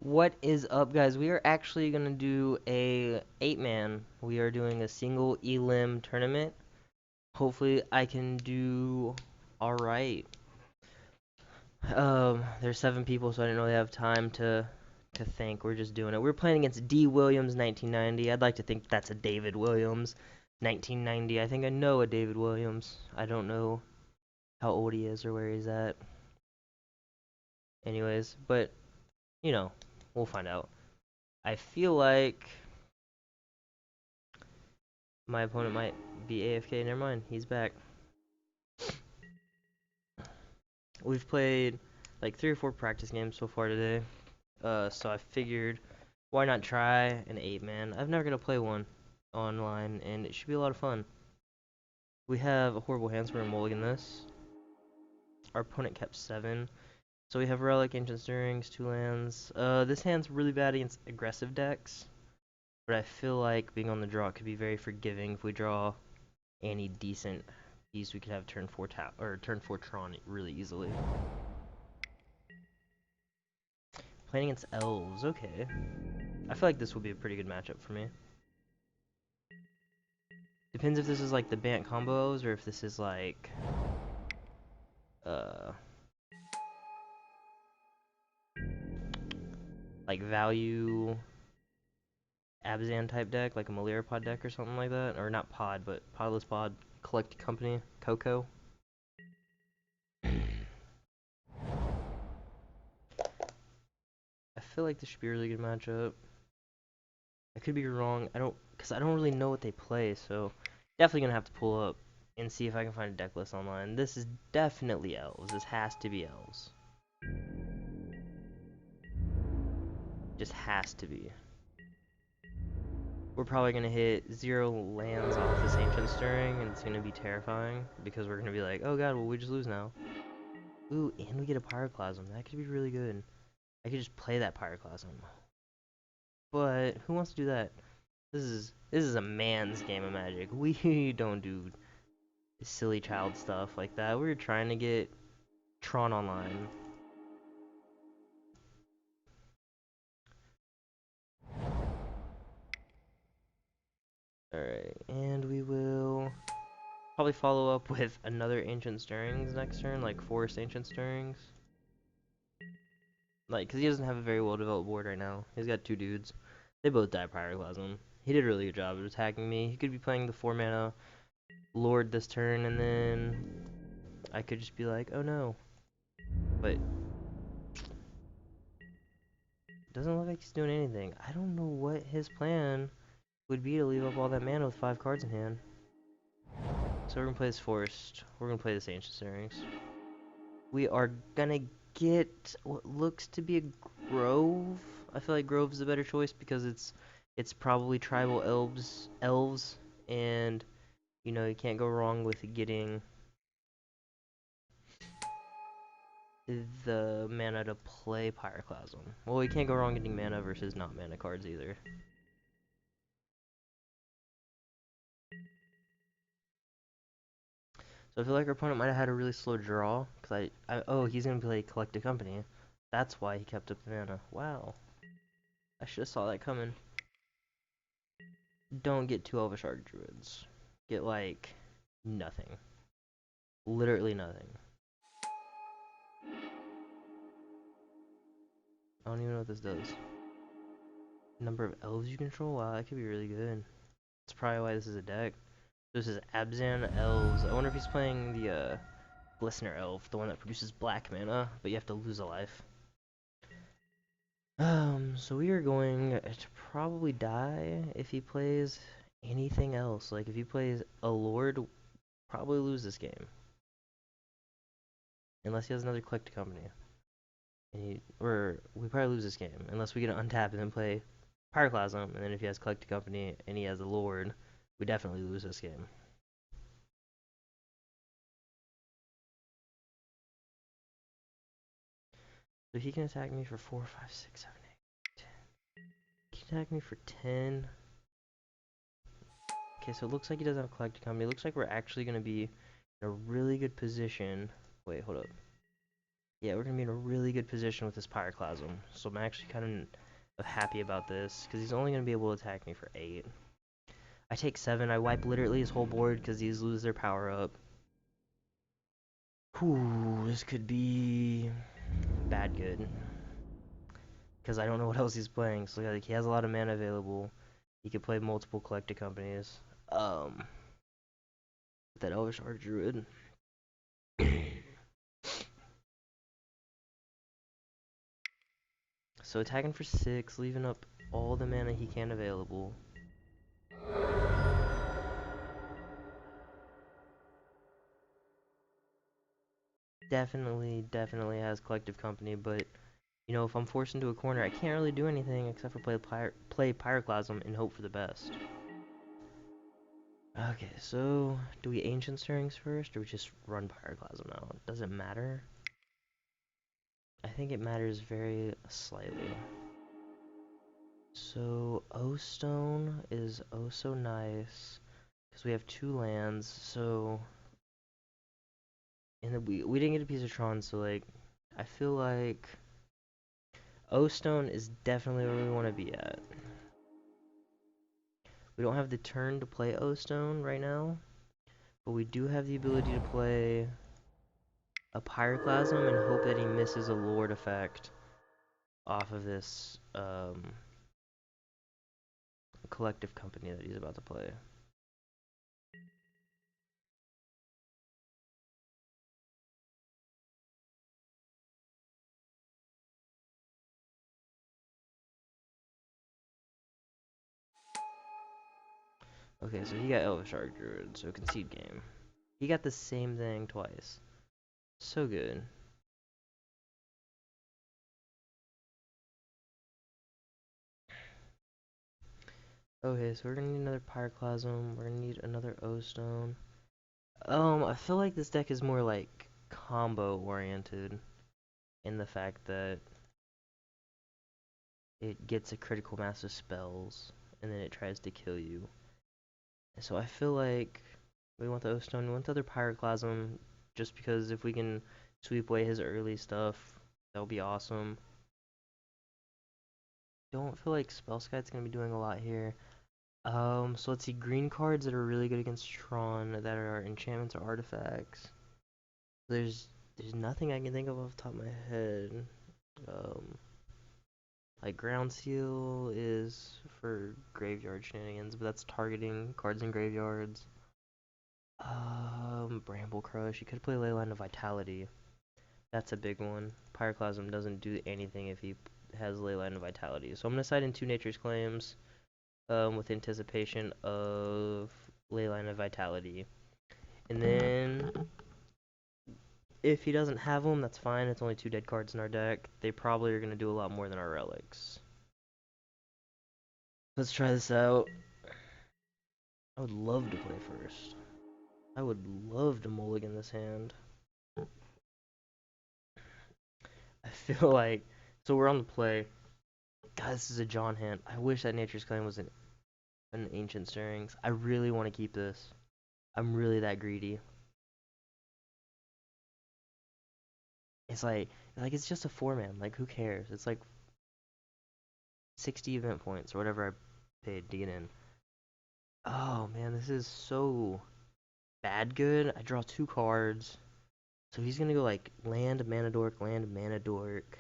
What is up, guys? We are actually gonna do a 8-man. We are doing a single elim tournament. Hopefully, I can do all right. There's 7 people, so I didn't really have time to think. We're just doing it. We're playing against D. Williams, 1990. I'd like to think that's a David Williams, 1990. I think I know a David Williams. I don't know how old he is or where he's at. Anyways, but you know, we'll find out. I feel like my opponent might be AFK. Never mind, he's back. We've played like 3 or 4 practice games so far today. So I figured, why not try an 8-man? I've never gonna play one online, and it should be a lot of fun. We have a horrible hand, so we're gonna mulligan this. Our opponent kept 7. So we have Relic, Ancient Stirrings, 2 lands. This hand's really bad against aggressive decks, but I feel like being on the draw could be very forgiving if we draw any decent piece. We could have turn 4 tap or turn 4 Tron really easily. Playing against Elves, okay. I feel like this will be a pretty good matchup for me. Depends if this is like the Bant combos or if this is uh like value Abzan type deck, like a Malira pod deck or something like that. Or not pod, but Podless Pod Collect Company, Coco. I feel like this should be a really good matchup. I could be wrong. Because I don't really know what they play, so definitely gonna have to pull up and see if I can find a deck list online. This is definitely Elves. This has to be Elves. Just has to be. We're probably gonna hit 0 lands off this Ancient Stirring, and it's gonna be terrifying because we're gonna be like, oh god, well we just lose now. Ooh, and we get a Pyroclasm. That could be really good. I could just play that Pyroclasm. But who wants to do that? This is a man's game of Magic. We don't do silly child stuff like that. We're trying to get Tron online. Alright, and we will probably follow up with another Ancient Stirrings next turn, like Forest Ancient Stirrings. Like, because he doesn't have a very well developed board right now. He's got 2 dudes. They both die Pyroclasm. He did a really good job of attacking me. He could be playing the 4 mana Lord this turn, and then I could just be like, oh no. But it doesn't look like he's doing anything. I don't know what his plan would be to leave up all that mana with 5 cards in hand. So we're gonna play this Forest. We're gonna play this Ancient Stirrings. We are gonna get what looks to be a Grove. I feel like Grove's a better choice because it's probably tribal elves, and you know you can't go wrong with getting the mana to play Pyroclasm. Well, you can't go wrong getting mana versus not mana cards either. So I feel like our opponent might have had a really slow draw because oh, he's gonna play Collective Company. That's why he kept up the mana. Wow, I should have saw that coming. Don't get 2 Elvish Archdruids. Get like nothing. Literally nothing. I don't even know what this does. Number of elves you control? Wow, that could be really good. That's probably why this is a deck. This is Abzan Elves. I wonder if he's playing the Glistener Elf, the one that produces black mana, but you have to lose a life. So we are going to probably die if he plays anything else. Like if he plays a Lord, probably lose this game. Unless he has another Collect Company. Or we probably lose this game unless we get an untap and then play Pyroclasm, and then if he has Collected Company and he has a Lord, we definitely lose this game. So he can attack me for 4, 5, 6, 7, 8, 10. He can attack me for 10. Okay, so it looks like he doesn't have Collected Company. It looks like we're actually going to be in a really good position. Wait, hold up. Yeah, we're gonna be in a really good position with this Pyroclasm. So I'm actually kind of happy about this, because he's only gonna be able to attack me for 8. I take 7, I wipe literally his whole board because these lose their power up. Whew, this could be bad good. Because I don't know what else he's playing. So like, he has a lot of mana available. He could play multiple collected companies. That Elvish Archdruid. So attacking for 6, leaving up all the mana he can available. Definitely has collective company, but you know, if I'm forced into a corner, I can't really do anything except for play Pyroclasm and hope for the best. Okay, so do we Ancient Stirrings first, or we just run Pyroclasm out? Does it matter? I think it matters very slightly. So O Stone is oh so nice because we have 2 lands. So and we didn't get a piece of Tron, so like I feel like O Stone is definitely where we want to be at. We don't have the turn to play O Stone right now, but we do have the ability to play a Pyroclasm and hope that he misses a Lord effect off of this collective company that he's about to play. Okay, so he got Elvish Archdruid, so concede game. He got the same thing twice. So good. Okay, so we're gonna need another Pyroclasm. We're gonna need another O Stone. I feel like this deck is more like combo oriented in the fact that it gets a critical mass of spells and then it tries to kill you. So I feel like we want the O Stone, we want the other Pyroclasm, just because if we can sweep away his early stuff, that would be awesome. Don't feel like Spellskite's gonna be doing a lot here. So let's see, green cards that are really good against Tron that are enchantments or artifacts. There's there's nothing I can think of off the top of my head. Um, like Ground Seal is for graveyard shenanigans, but that's targeting cards in graveyards. Bramble Crush. You could play Leyline of Vitality. That's a big one. Pyroclasm doesn't do anything if he has Leyline of Vitality. So I'm gonna side in 2 Nature's Claims, with anticipation of Leyline of Vitality. And then if he doesn't have them, that's fine. It's only 2 dead cards in our deck. They probably are gonna do a lot more than our relics. Let's try this out. I would love to play first. I would love to mulligan this hand. I feel like so we're on the play. God, this is a John hand. I wish that Nature's Claim was an Ancient Stirrings. I really want to keep this. I'm really that greedy. It's like it's just a 4-man. Like who cares? It's like 60 event points or whatever I paid to get in. Oh man, this is so bad good. I draw 2 cards. So he's gonna go like land mana dork, land mana dork.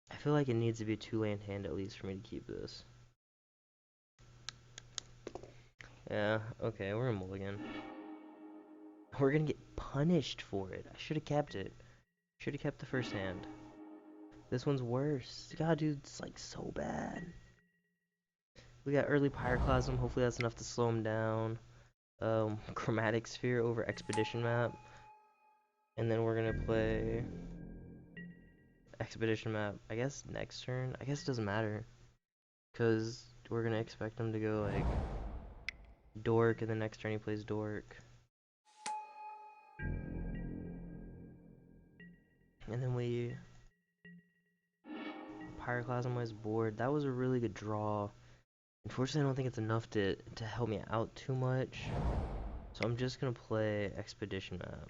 I feel like it needs to be a 2-land hand at least for me to keep this. Yeah, okay, we're gonna mulligan. We're gonna get punished for it. I should have kept it. Should have kept the first hand. This one's worse. God, dude, it's like so bad. We got early Pyroclasm. Hopefully that's enough to slow him down. Chromatic Sphere over Expedition Map. And then we're gonna play Expedition Map, I guess next turn. I guess it doesn't matter. Because we're gonna expect him to go like Dork, and the next turn he plays Dork. And then we Pyroclasm was board. That was a really good draw. Unfortunately, I don't think it's enough to help me out too much. So I'm just gonna play Expedition Map.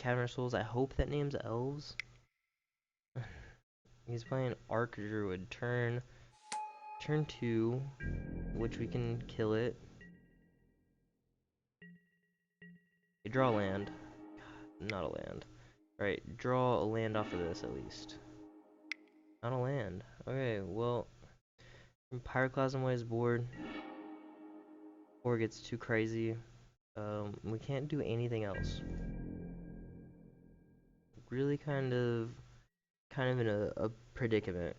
Cavern Souls. I hope that name's Elves. He's playing Arc Druid. Turn 2, which we can kill it. You draw land. Not a land. Right, draw a land off of this at least. Not a land. Okay, well, Pyroclasm away his board. Before it gets too crazy. We can't do anything else. Really kind of in a predicament.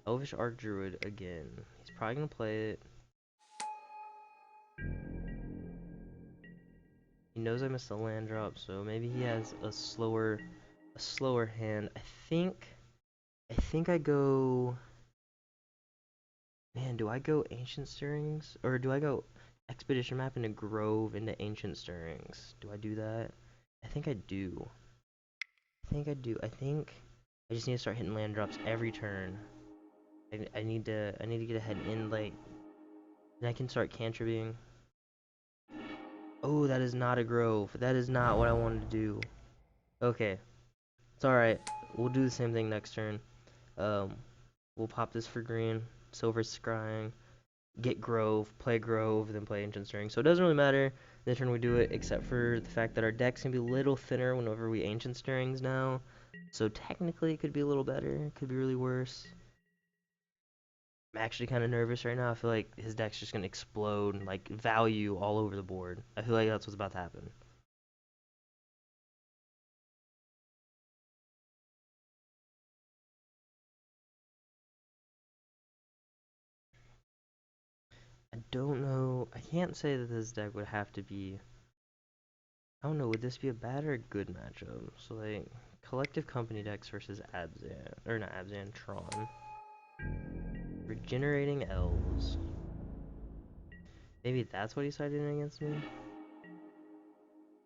Elvish Arc Druid again. He's probably gonna play it. He knows I missed the land drop, so maybe he has a slower hand. I think I go. Man, do I go Ancient Stirrings or do I go Expedition Map into Grove into Ancient Stirrings? Do I do that? I think I do. I think I just need to start hitting land drops every turn. I need to get ahead in late. Then I can start cantripping. Oh, that is not a grove. That is not what I wanted to do. Okay. It's alright. We'll do the same thing next turn. Um, we'll pop this for green. Silver scrying. Get grove, play grove, then play ancient stirring. So it doesn't really matter the turn we do it, except for the fact that our deck's gonna be a little thinner whenever we ancient stirrings now. So technically it could be a little better. It could be really worse. I'm actually kind of nervous right now. I feel like his deck's just gonna explode, like value all over the board. I feel like that's what's about to happen. I don't know. I can't say that this deck would have to be. I don't know. Would this be a bad or a good matchup? So like collective company decks versus Abzan or not Abzan, Tron. Regenerating Elves. Maybe that's what he's fighting against me.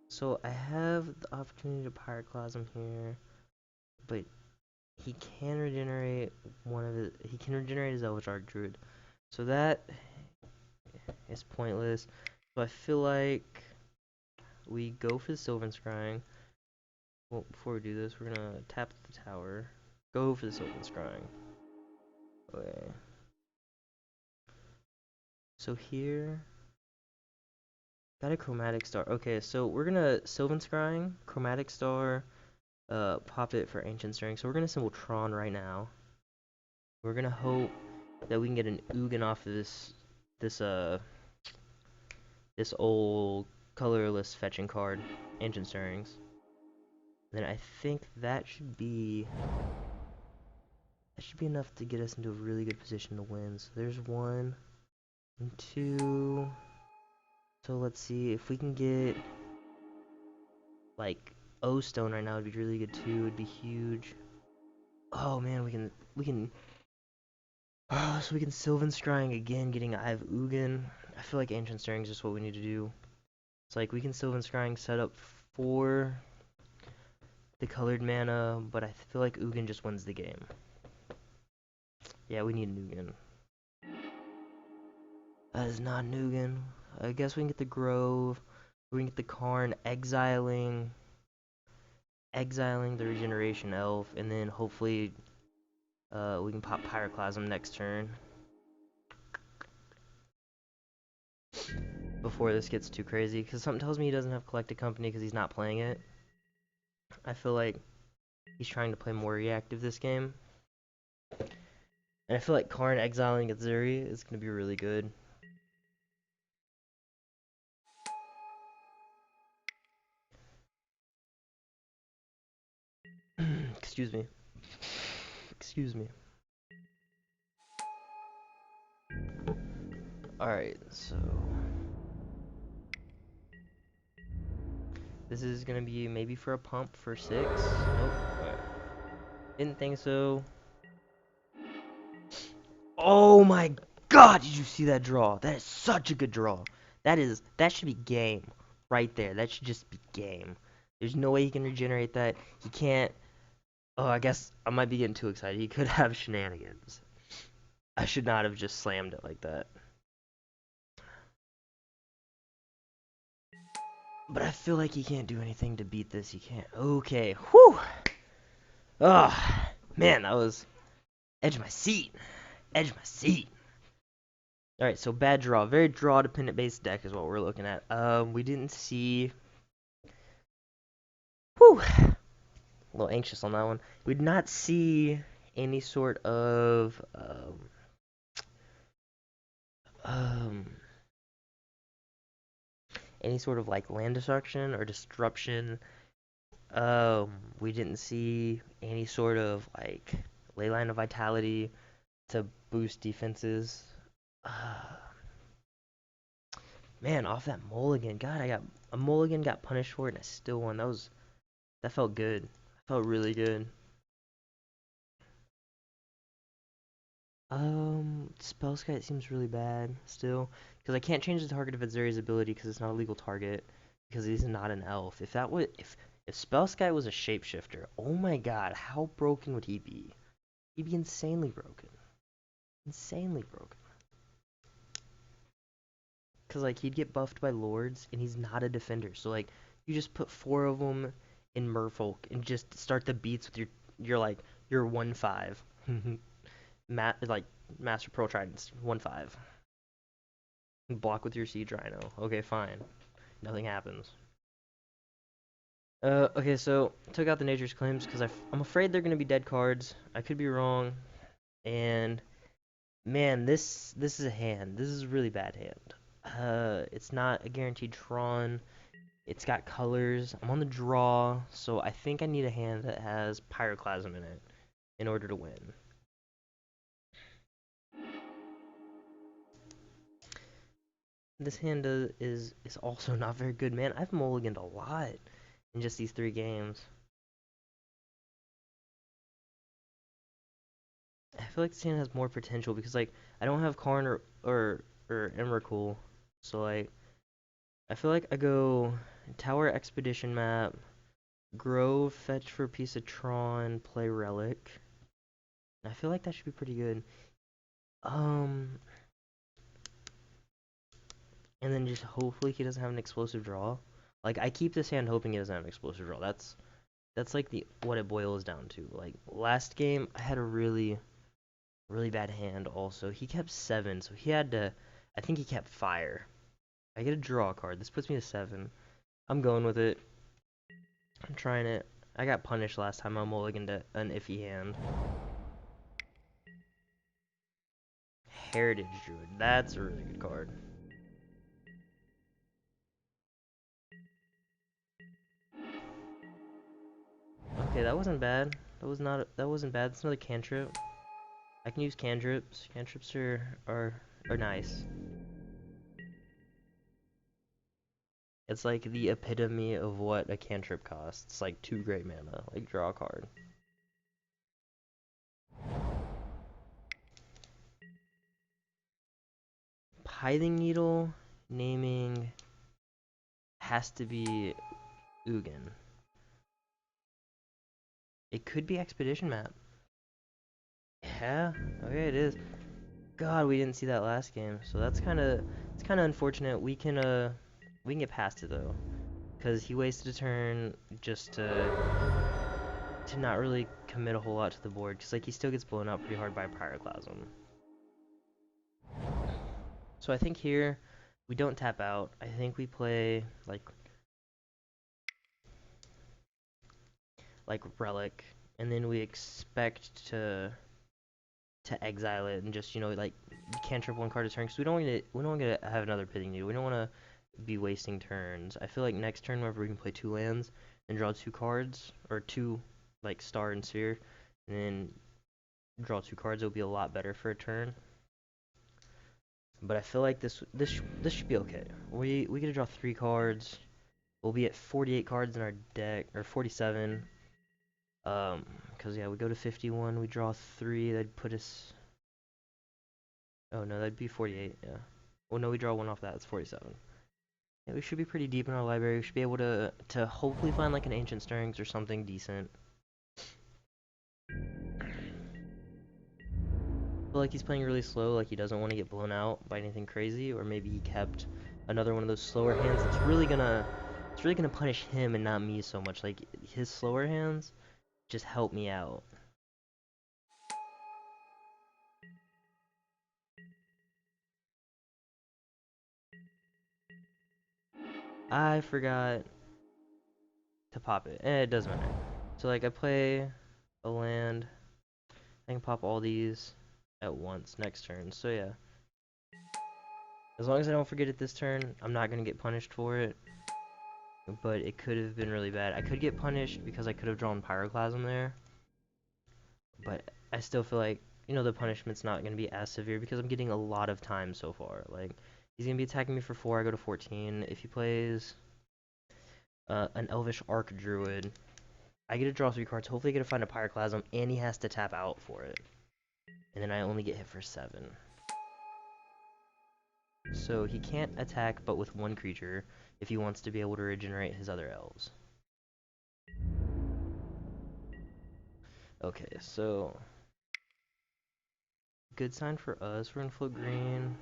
So I have the opportunity to Pyroclasm here, but he can regenerate he can regenerate his Elvish Arc Druid. So that is pointless. So I feel like we go for the Sylvan Scrying. Well, before we do this, we're gonna tap the tower. Go for the Sylvan Scrying. Okay. So here, got a Chromatic Star. Okay, so we're gonna Sylvan Scrying, Chromatic Star, pop it for Ancient Stirring. So we're gonna symbol Tron right now. We're gonna hope that we can get an Ugin off of this this old colorless fetching card, Ancient Stirrings. And then I think that should be enough to get us into a really good position to win. So there's 1 and 2. So let's see if we can get like O Stone right now would be really good too. It'd be huge. Oh man, we can so we can Sylvan Scrying again, getting Eye of Ugin. I feel like Ancient Stirring is just what we need to do. It's like we can Sylvan Scrying set up for the colored mana, but I feel like Ugin just wins the game. Yeah, we need an Ugin. That is not an Ugin. I guess we can get the Grove. We can get the Karn, exiling the Regeneration Elf, and then hopefully we can pop Pyroclasm next turn. Before this gets too crazy, because something tells me he doesn't have Collected Company because he's not playing it. I feel like he's trying to play more reactive this game. And I feel like Karn exiling Azuri is going to be really good. Excuse me. Excuse me. Alright, so this is gonna be maybe for a pump for 6. Nope. Right. Didn't think so. Oh my god, did you see that draw? That is such a good draw. That should be game right there. That should just be game. There's no way he can regenerate that. He can't. Oh, I guess I might be getting too excited. He could have shenanigans. I should not have just slammed it like that. But I feel like he can't do anything to beat this. He can't. Okay. Whew. Oh, man, that was edge of my seat. Edge of my seat. All right, so bad draw. Very draw dependent based deck is what we're looking at. We didn't see. Whew. A little anxious on that one. We did not see any sort of um any sort of like land destruction or disruption. We didn't see any sort of like ley line of vitality to boost defenses. Uh, Man, off that mulligan. God, I got a mulligan, got punished for it, and I still won. That felt good. That felt really good. Spell Skite seems really bad still, because I can't change the target of Azuri's ability because it's not a legal target, because he's not an elf. If Spell Skite was a shapeshifter, oh my god, how broken would he be? He'd be insanely broken. Insanely broken. Because like he'd get buffed by lords, and he's not a defender. So like you just put four of them in Merfolk and just start the beats with your 1/5. Like Master Pearl Tridents 1/5. Block with your Siege Rhino. Okay, fine. Nothing happens. Okay, so took out the Nature's Claims because I'm afraid they're gonna be dead cards. I could be wrong, and man, this is a hand. This is a really bad hand. It's not a guaranteed Tron. It's got colors. I'm on the draw, so I think I need a hand that has Pyroclasm in it in order to win. This hand is also not very good, man. I've mulliganed a lot in just these 3 games. I feel like this hand has more potential because like I don't have Karn or Emrakul, so like I feel like I go Tower Expedition map, Grove, fetch for a piece of Tron, play Relic. I feel like that should be pretty good. Um, and then just hopefully he doesn't have an explosive draw. Like I keep this hand hoping he doesn't have an explosive draw. That's like the what it boils down to. Like last game I had a really bad hand also. He kept 7, so he had to I think he kept fire. I get a draw card. This puts me to 7. I'm going with it. I'm trying it. I got punished last time I mulliganed an iffy hand. Heritage Druid. That's a really good card. Okay, that wasn't bad. That wasn't bad. It's another cantrip. I can use cantrips. Cantrips are nice. It's like the epitome of what a cantrip costs. It's like 2 great mana. Like draw a card. Pithing Needle naming has to be Ugin. It could be Expedition map. Yeah, okay it is. God, we didn't see that last game, so it's kind of unfortunate. We can get past it though, because he wasted a turn just to not really commit a whole lot to the board, because like he still gets blown up pretty hard by Pyroclasm. So I think here we don't tap out. I think we play like Relic, and then we expect to exile it and just like cantrip 1 card a turn because we don't want to have another pitting needle. We don't want to be wasting turns. I feel like next turn whenever we can play 2 lands and draw 2 cards or 2 like star and sphere, and then draw 2 cards, it'll be a lot better for a turn. But I feel like this should be okay. We get to draw 3 cards. We'll be at 48 cards in our deck or 47. Because yeah, we go to 51. We draw 3. That'd put us. Oh no, that'd be 48. Yeah. Well, no, we draw 1 off that. It's 47. Yeah, we should be pretty deep in our library. We should be able to hopefully find like an Ancient Stirrings or something decent. I feel like he's playing really slow, like he doesn't want to get blown out by anything crazy, or maybe he kept another one of those slower hands that's really gonna It's really gonna punish him and not me so much. Like, his slower hands just help me out. I forgot to pop it. It doesn't matter. So, like, I play a land. I can pop all these at once next turn. So, yeah. As long as I don't forget it this turn, I'm not gonna get punished for it. But it could have been really bad. I could get punished because I could have drawn Pyroclasm there. But I still feel like, the punishment's not going to be as severe because I'm getting a lot of time so far. Like, he's going to be attacking me for 4, I go to 14. If he plays an Elvish Arc Druid, I get to draw 3 cards. Hopefully I get to find a Pyroclasm, and he has to tap out for it. And then I only get hit for 7. So he can't attack but with 1 creature if he wants to be able to regenerate his other elves. Okay, so good sign for us. We're gonna flip green.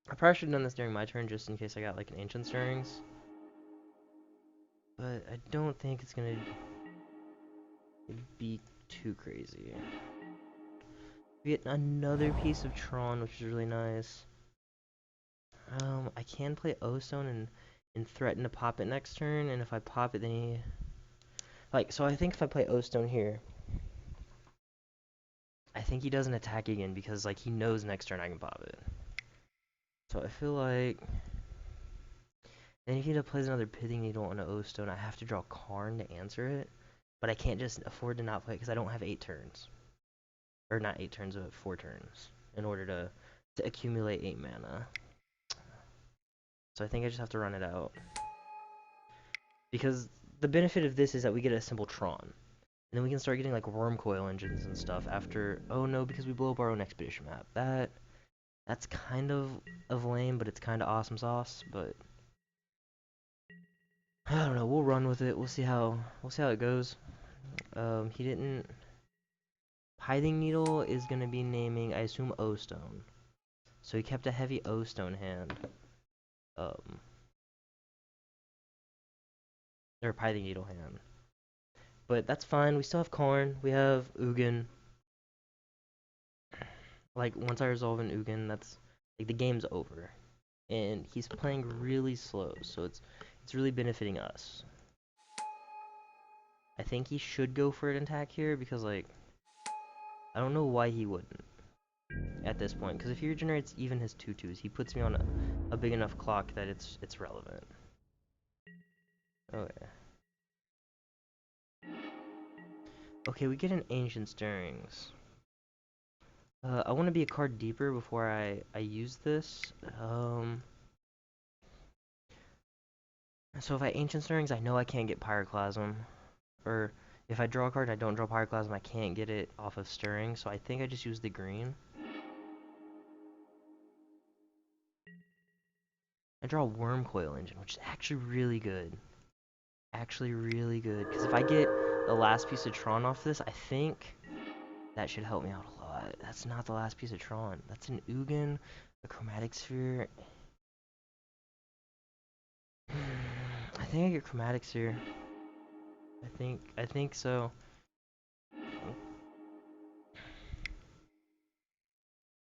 I probably should have done this during my turn just in case I got like an Ancient Stirrings. But I don't think it's gonna be too crazy. We get another piece of Tron, which is really nice. I can play O-Stone and threaten to pop it next turn, and if I pop it then he... Like, so I think if I play O-Stone here, I think he doesn't attack again because like he knows next turn I can pop it. So I feel like... Then if he plays another Pithing Needle on an O-Stone, I have to draw Karn to answer it. But I can't just afford to not play it because I don't have 8 turns. Or not 8 turns, but 4 turns. In order to accumulate 8 mana. So I think I just have to run it out. Because the benefit of this is that we get a simple Tron. And then we can start getting like Worm Coil engines and stuff after... Oh no, because we blow up our own Expedition map. That's kind of lame, but it's kind of awesome sauce. But I don't know. We'll run with it. We'll see how it goes. He didn't... Pithing Needle is going to be naming, I assume, O-Stone. So he kept a heavy O-Stone hand. Or Pithing Needle hand. But that's fine. We still have Karn. We have Ugin. Like, once I resolve an Ugin, that's... Like, the game's over. And he's playing really slow, so it's really benefiting us. I think he should go for an attack here, because, like... I don't know why he wouldn't. At this point, because if he regenerates even his 2/2s, he puts me on a big enough clock that it's relevant. Okay. Okay, we get an Ancient Stirrings. I want to be a card deeper before I use this. So if I Ancient Stirrings, I know I can't get Pyroclasm. Or if I draw a card and I don't draw Pyroclasm, I can't get it off of Stirring. So I think I just use the green. I draw a Worm Coil Engine, which is actually really good. Actually really good. Because if I get the last piece of Tron off this, I think that should help me out a lot. That's not the last piece of Tron. That's an Ugin, a Chromatic Sphere. I think I get Chromatic Sphere. I think so.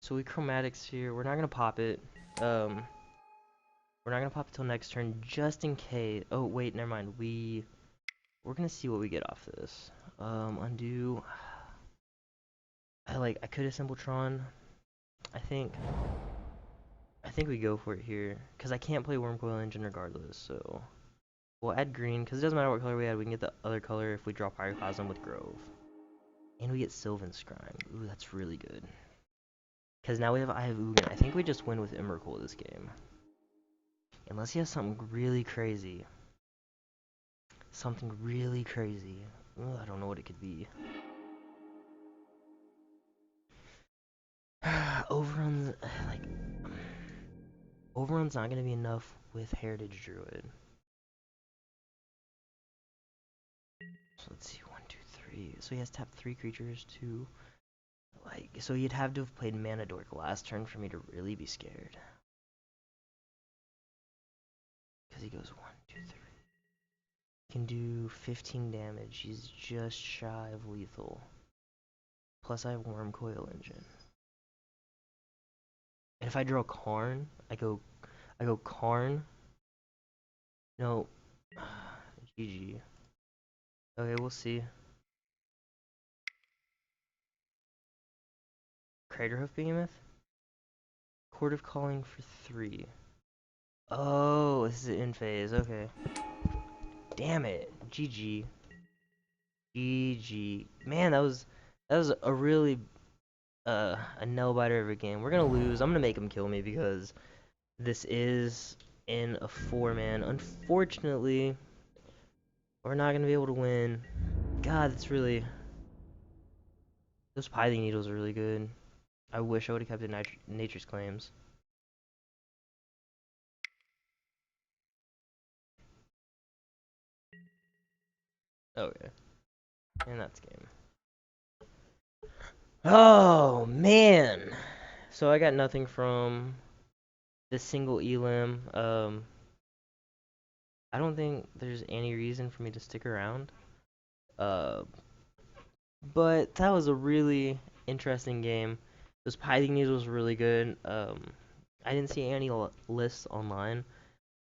So we Chromatic Sphere. We're not gonna pop it. We're not gonna pop it till next turn, just in case. Oh wait, never mind. We're gonna see what we get off this. Undo. I could have Simpletron. I think we go for it here because I can't play Wormcoil Engine regardless. So we'll add green because it doesn't matter what color we add. We can get the other color if we draw Pyroclasm with Grove, and we get Sylvan Scrying. Ooh, that's really good. Because now I have Ugin. I think we just win with Emrakul this game. Unless he has something really crazy. Something really crazy. Ooh, I don't know what it could be. Overrun's Overrun's not gonna be enough with Heritage Druid. So let's see, 1, 2, 3. So he has tapped 3 creatures to so he'd have to have played Mana Dork last turn for me to really be scared. because he goes 1, 2, 3. Can do 15 damage. He's just shy of lethal. Plus I have Worm Coil Engine. And if I draw Karn, I go Karn. No. GG. Okay, we'll see. Craterhoof Behemoth? Court of Calling for 3. Oh, this is in phase. Okay. Damn it. GG. GG. Man, that was a really a nail biter of a game. We're gonna lose. I'm gonna make him kill me because this is in a 4-man. Unfortunately, we're not gonna be able to win. God, it's really those Pithing Needles are really good. I wish I would have kept it Nature's Claims. Okay, and that's game. Oh man. So I got nothing from this single elim. I don't think there's any reason for me to stick around. Uh, but that was a really interesting game. Those Pithing Needles were really good. I didn't see any lists online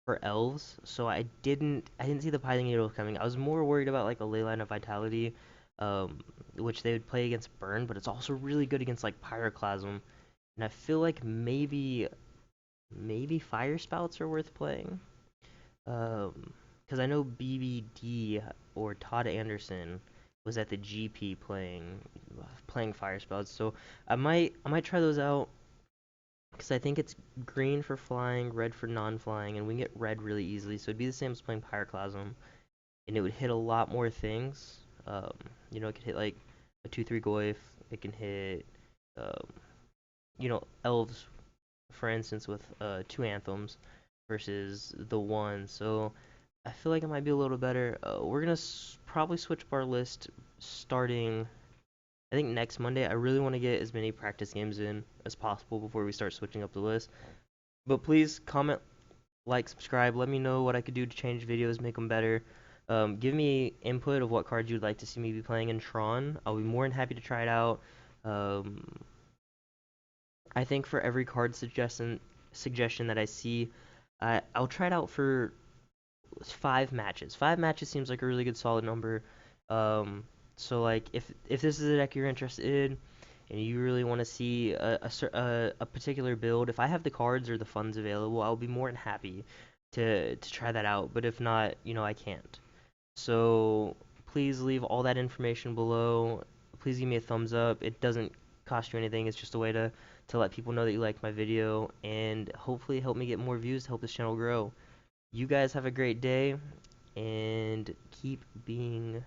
for elves, so I didn't see the Pithing Needles coming. I was more worried about like a Leyline of Vitality, um, which they would play against Burn, but it's also really good against like Pyroclasm. And I feel like maybe Fire Spouts are worth playing. Because I know BBD or Todd Anderson was at the GP playing Fire Spouts, so I might try those out because I think it's green for flying, red for non-flying, and we can get red really easily. So it'd be the same as playing Pyroclasm, and it would hit a lot more things. It could hit like a 2/3 Goyf. It can hit, um, Elves, for instance, with 2 Anthems versus the 1. So I feel like it might be a little better. We're gonna probably switch up our list starting, I think, next Monday. I really want to get as many practice games in as possible before we start switching up the list. But please comment, like, subscribe. Let me know what I could do to change videos, make them better. Give me input of what cards you'd like to see me be playing in Tron. I'll be more than happy to try it out. Um, I think for every card suggestion that I see, I'll try it out for 5 matches. 5 matches seems like a really good solid number. Um, so like if this is a deck you're interested in and you really want to see a particular build, if I have the cards or the funds available, I'll be more than happy to try that out. But if not, I can't. So please leave all that information below. Please give me a thumbs up. It doesn't cost you anything. It's just a way to let people know that you like my video and hopefully help me get more views to help this channel grow. You guys have a great day and keep being